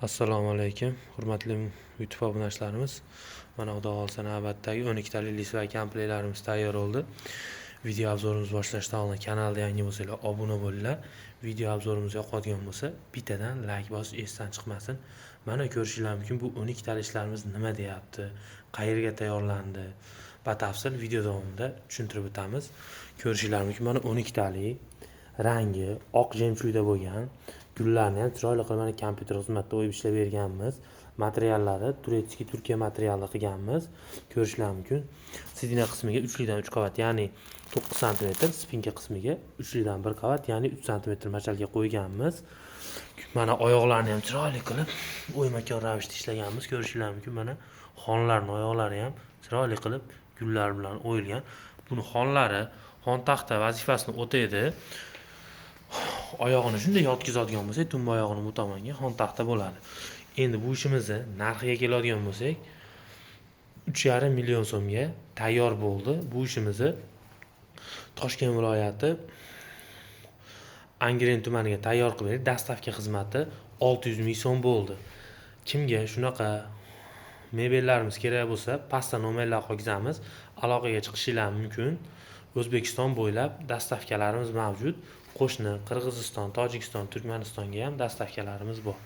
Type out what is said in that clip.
Assalomu alaykum, hurmatli YouTube obunachilarimiz. Mana xudo xolsa navbatdagi 12 talik lisva komplektlarimiz tayyor bo'ldi. Video obzorimiz boshlashdan oldin kanalda yangi bo'lsanglar obuna bo'linglar. Video obzorimiz yoqadigan bo'lsa, bittadan like bosish esdan chiqmasin. Mana ko'rishingiz mumkin bu 12 taliklarimiz nima deyapti, qayerga tayyorlandi. Batafsil video davomida tushuntirib o'tamiz. Ko'rishingiz mumkin mana 12 talik rangi oq jemshuyda bo'lgan. Gullarni ham chiroyli qilib mana kompyuter xizmatida o'yib ishlab berganmiz. Materiallari turetskiy Turkiya materialida qilganmiz. Ko'rishingiz mumkin. Sidina qismiga 3 dan 3 qavat, ya'ni 9 sm, spinka qismiga 3 dan 1 qavat, ya'ni 3 sm machalga qo'yganmiz. Mana oyoqlarni ham chiroyli qilib o'ymakor ravishda ishlaganmiz. Ko'rishingiz mumkin. Mana xonlarning oyoqlari ham chiroyli qilib gullar bilan o'yilgan. Buni xonlari xon taxta vazifasini o'taydi. Oyog'ini shunday yotqizadigan bo'lsak, tumba oyog'ini bu tomonga xon taxta bo'ladi. Endi bu ishimizni narxiga keladigan bo'lsak, 3,5 million so'mga tayyor bo'ldi. Bu ishimizni Toshkent viloyati Angren tumaniga tayyor qilib, dastavka xizmati 600 ming so'm bo'ldi. Kimga shunaqa mebellarimiz kerak bo'lsa, pastda nomerlar qo'yamiz, aloqaga chiqishingiz mumkin. O'zbekiston bo'ylab dastavkalarimiz mavjud. Qo'shni Qirg'iziston, Tojikiston, Turkmanistonga ham dastavkalarimiz bor.